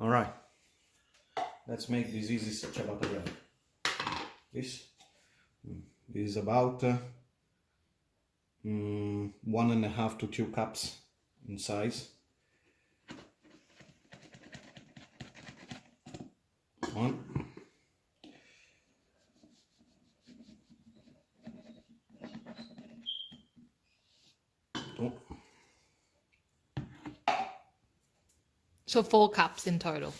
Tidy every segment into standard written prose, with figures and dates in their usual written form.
All right, let's make this easy ciabatta bread. This is about 1.5 to 2 cups in size. One. Two. So 4 cups in total.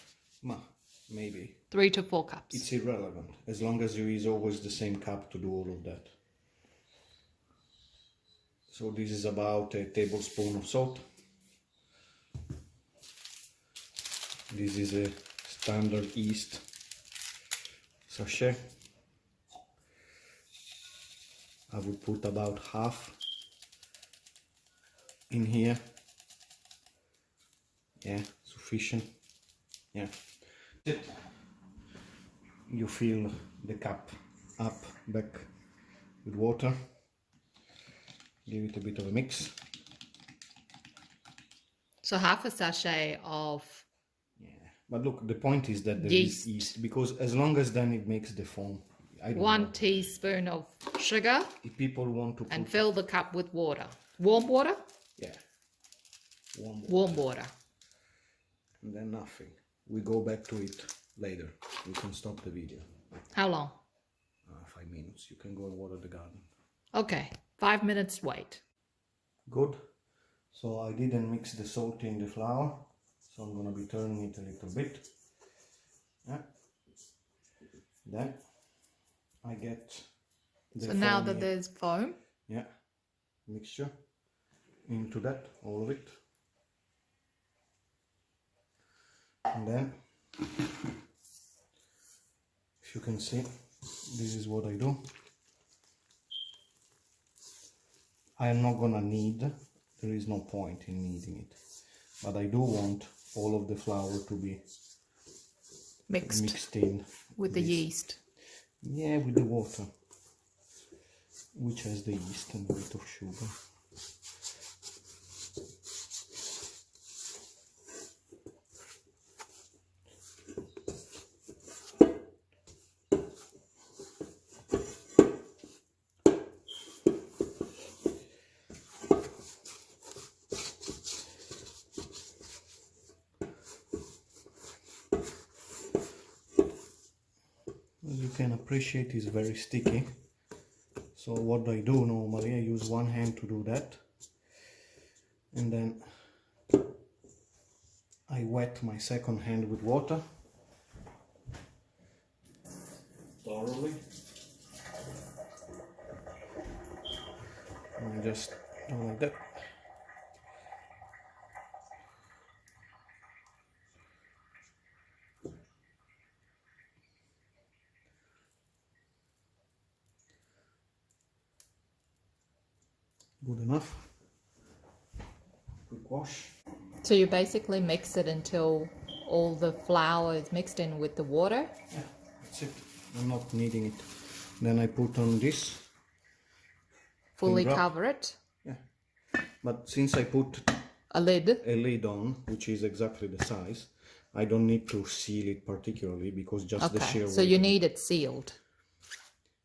Maybe. 3 to 4 cups. It's irrelevant, as long as you use always the same cup to do all of that. So this is about a tablespoon of salt. This is a standard yeast sachet. I would put about half in here. Yeah, sufficient. Yeah. You fill the cup up back with water. Give it a bit of a mix. So half a sachet of... Yeah, but look, the point is that there yeast. is yeast, because as long as then it makes the foam. I don't 1 know. teaspoon of sugar. If people want to put... And fill the cup with water. Warm water? Yeah. Warm water. And then nothing. We go back to it later. We can stop the video. How long? 5 minutes. You can go and water the garden. Okay, 5 minutes wait. Good. So I didn't mix the salt in the flour, so I'm gonna be turning it a little bit. Yeah. Then I get the So now foamy, that there's foam, yeah, mixture into that, all of it. And then, if you can see, this is what I do. I am not gonna knead, there is no point in kneading it. But I do want all of the flour to be mixed in with the yeast. Yeah, with the water, which has the yeast and a bit of sugar. As you can appreciate, it's very sticky. So what I do normally, I use one hand to do that, and then I wet my second hand with water thoroughly, and just do like that. Good enough. Quick wash. So you basically mix it until all the flour is mixed in with the water? Yeah, that's it. I'm not kneading it. Then I put on this. Fully clingwrap. cover it? Yeah. But since I put a lid on, which is exactly the size, I don't need to seal it particularly, because just the sheer so weight you of need it sealed.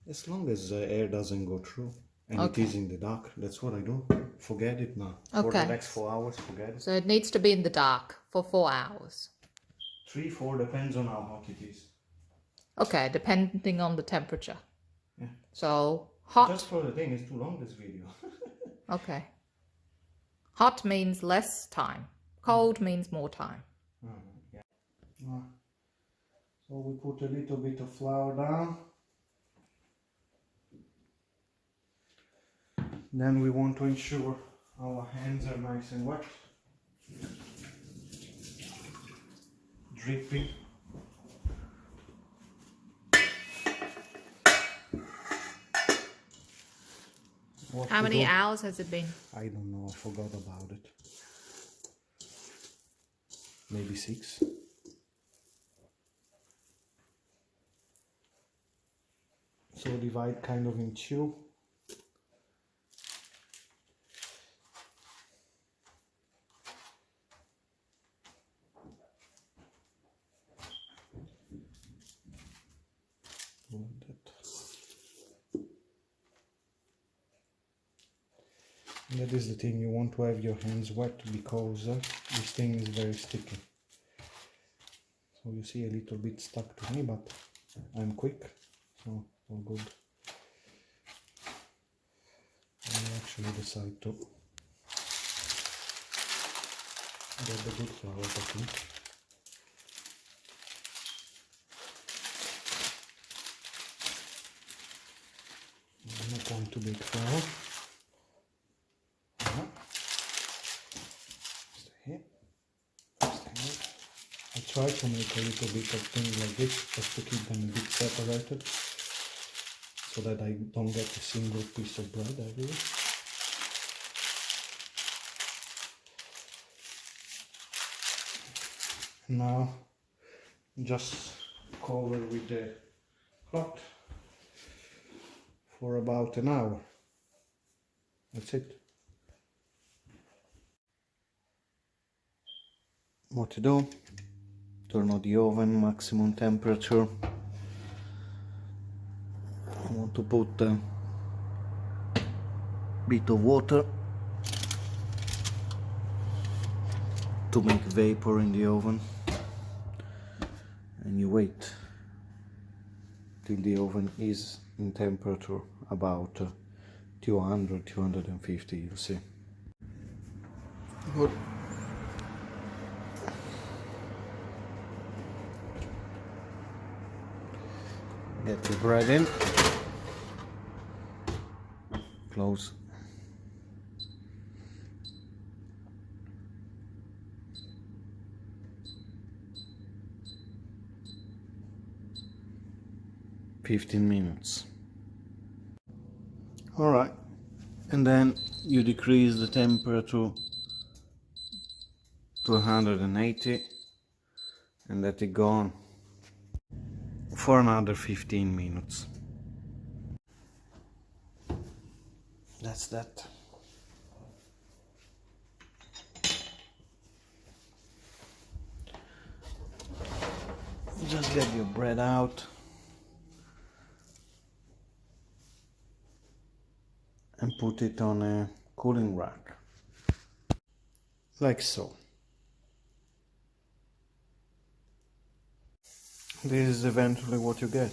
As long as air doesn't go through and it is in the dark, that's what I do. Forget it now. For the next 4 hours, forget it. So it needs to be in the dark for 4 hours. 3, 4, depends on how hot it is. Okay, depending on the temperature. Yeah. So hot. Just for the thing, it's too long, this video. Okay. Hot means less time. Cold means more time. Yeah. So we put a little bit of flour down. Then we want to ensure our hands are nice and wet. Dripping. How many hours has it been? I don't know, I forgot about it. Maybe 6. So divide kind of in 2. That is the thing, you want to have your hands wet because this thing is very sticky. So you see a little bit stuck to me, but I'm quick, so all good. I actually decide to get the good flour, I think. I'm not going to bake flour. Stay here. Stay here. I try to make a little bit of things like this, just to keep them a bit separated, so that I don't get a single piece of bread everywhere. Now just cover with the cloth for about an hour. That's it. What to do? Turn on the oven, maximum temperature. I want to put a bit of water to make vapor in the oven, and you wait till the oven is in temperature about 200-250, you'll see. Good. Get the bread in, close. "15 minutes. Alright, and then you decrease the temperature to 180 and let it go on for another 15 minutes. That's that. Just get your bread out and put it on a cooling rack, like so. This is eventually what you get.